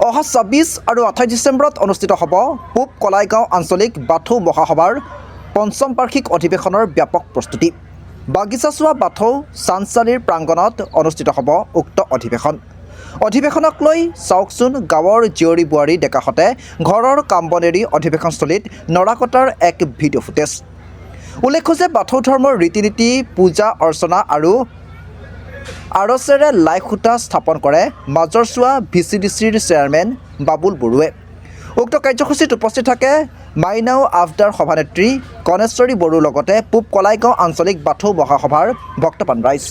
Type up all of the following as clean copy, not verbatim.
অহা ২৬ আৰু ২৮ ডিচেম্বৰত অনুষ্ঠিত হ'ব পূব কলাইগাঁও আঞ্চলিক বাথৌ মহাসভাৰ পঞ্চম বাৰ্ষিক অধিৱেশনৰ ব্যাপক প্ৰস্তুতি। বাগিচাচোৱা বাথৌ চানচাৰিৰ প্ৰাংগণত অনুষ্ঠিত হ'ব উক্ত অধিৱেশন। অধিৱেশনক লৈ চাওকচোন গাঁৱৰ জীয়ৰী বোৱাৰী ডেকাহঁতে ঘৰৰ কাম বন এৰি অধিৱেশনস্থলীত নৰা কটাৰ এক ভিডিঅ' ফুটেজ। উল্লেখ্য যে বাথৌ ধৰ্মৰ ৰীতি নীতি পূজা অৰ্চনা আৰু আৰচেৰে লাই খুঁটা স্থাপন কৰে মাজৰচোৱা VCDCৰ চেয়াৰমেন বাবুল বড়োৱে। উক্ত কাৰ্যসূচীত উপস্থিত থাকে মাইনাও আফদাৰ সভানেত্ৰী গণেশ্বৰী বড়োৰ লগতে পূব কলাইগাঁও আঞ্চলিক বাথৌ মহাসভাৰ ভক্তপ্ৰাণ ৰাইজ।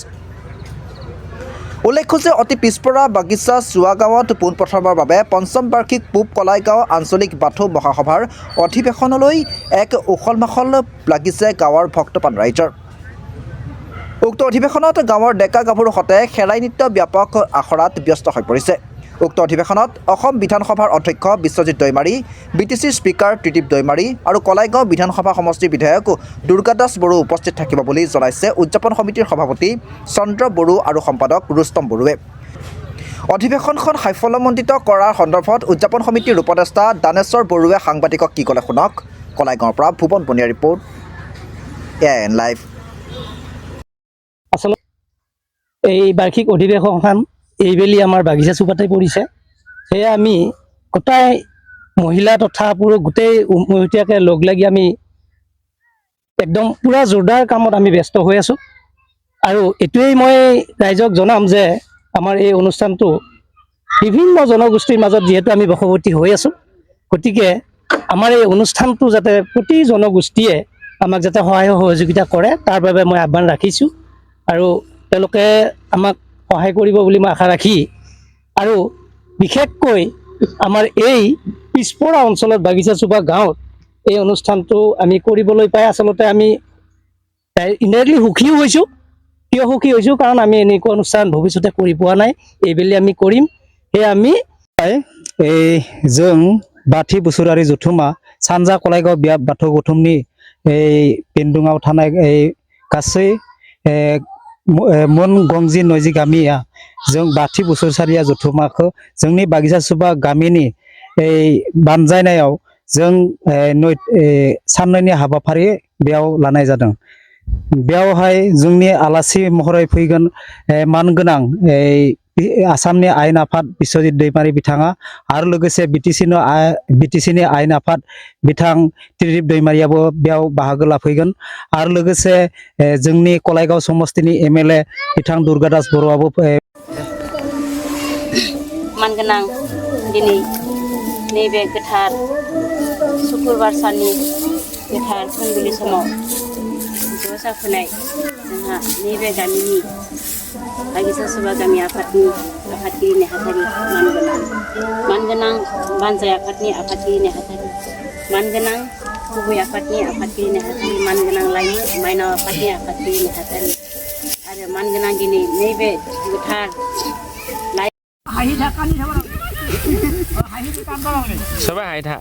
উল্লেখ্য যে অতি পিছপৰা বাগিচা চোৱা গাঁৱত পোনপ্ৰথমবাৰৰ বাবে পঞ্চম বাৰ্ষিক পূব কলাইগাঁও আঞ্চলিক বাথৌ মহাসভাৰ অধিৱেশনলৈ এক উখল মাখল লাগিছে গাঁৱৰ ভক্তপ্ৰাণ ৰাইজৰ। উক্ত অধিৱেশনত গাঁৱৰ ডেকা গাভৰুহঁতে খেৰাই নৃত্য ব্যাপক আখৰাত ব্যস্ত হৈ পৰিছে। উক্ত অধিৱেশনত অসম বিধানসভাৰ অধ্যক্ষ বিশ্বজিৎ দৈমাৰী, BTCৰ স্পীকাৰ ত্ৰিদীপ দৈমাৰী আৰু কলাইগাঁও বিধানসভা সমষ্টিৰ বিধায়ক দুৰ্গাদাস বড়ো উপস্থিত থাকিব বুলি জনাইছে উদযাপন সমিতিৰ সভাপতি চন্দ্ৰ বড়ো আৰু সম্পাদক ৰুস্তম বড়োৱে। অধিৱেশনখন সাফল্যমণ্ডিত কৰাৰ সন্দৰ্ভত উদযাপন সমিতিৰ উপদেষ্টা দানেশ্বৰ বড়োৱে সাংবাদিকক কি ক'লে শুনক। কলাইগাঁৱৰ পৰা ভুৱন বনিয়াৰ ৰিপৰ্ট, AIN লাইভ। আচলতে এই বাৰ্ষিক অধিৱেশনখন এইবেলি আমাৰ বাগিচা চুপাতে পৰিছে। সেয়ে আমি গোটাই মহিলা তথা পুৰুষ গোটেই উমৈহতীয়াকৈ লগ লাগি আমি একদম পূৰা জোৰদাৰ কামত আমি ব্যস্ত হৈ আছোঁ। আৰু এইটোৱেই মই ৰাইজক জনাম যে আমাৰ এই অনুষ্ঠানটো বিভিন্ন জনগোষ্ঠীৰ মাজত যিহেতু আমি বশৱৰ্তী হৈ আছোঁ, গতিকে আমাৰ এই অনুষ্ঠানটো যাতে প্ৰতি জনগোষ্ঠীয়ে আমাক যাতে সহায় সহযোগিতা কৰে তাৰ বাবে মই আহ্বান ৰাখিছোঁ। আৰু তেওঁলোকে আমাক সহায় কৰিব বুলি মই আশা ৰাখি, আৰু বিশেষকৈ আমাৰ এই পিছপৰা অঞ্চলত বাগিচা চুবা গাঁৱত এই অনুষ্ঠানটো আমি কৰিবলৈ পাই আচলতে আমি ইনডাইৰেক্টলি সুখীও হৈছোঁ। কিয় সুখী হৈছোঁ? কাৰণ আমি এনেকুৱা অনুষ্ঠান ভৱিষ্যতে কৰি পোৱা নাই, এইবেলি আমি কৰিম। সেয়ে আমি এই जों बाथि बोसोरारि जथुमा सानजा कलाइगाव बियाब बाथौ गौथुमनि पेन्दुङाव थानाय गासै मन गंजि नयजि गामिया जों बाथि बोसोरसारिया जथुमाखौ जोंनि बागिचा सुबा गामिनि बानजायनायाव जों साननैनि हाबाफारि बेयाव लानाय जादों। बेयावहाय जोंनि आलासि महरै फैगोन मानगोनां आसामनि आयेन आफाद बिश्वजित दैमारी बिथाङा आरो लोगोसे BTCनि आयेन आफाद बिथां त्रिदीप दैमारियाबो बेयाव बाहागो लाफैगोन आरो लोगोसे जोंनि कलाइगाव समस्तिनि MLA बिथां दुर्गादास बर'आबो मानगोनां दिनै नैबे गोथार शुक्रबार साननि गोथार फुंबिलि समाव ज' जाफैनाय जोंहा नैबे गामिनि बागिचा सुबा गामि आफादनि आफादगिरि नेहाथारि मानगोनां बानजाय आफादनि आफादगिरि नेहाथारि, मानगोनां गुबै आफादनि आफादगिरि नेहाथारि, मानगोनां लाइमोन माइनाव आफादनि आफादगिरि नेहाथारि आरो मानगोनां दिनै नैबे गोथार সবাই হাই থা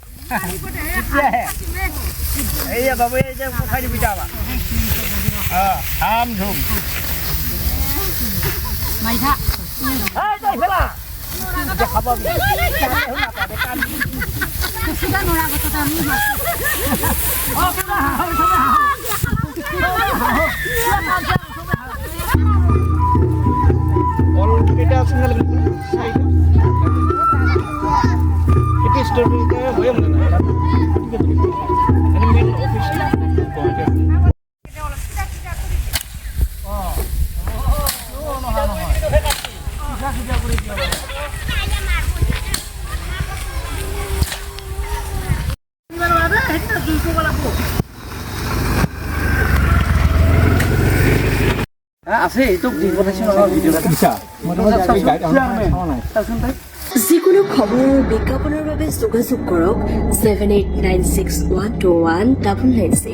যিকোনো খবৰ বিজ্ঞাপনৰ বাবে যোগাযোগ কৰক 7896121996।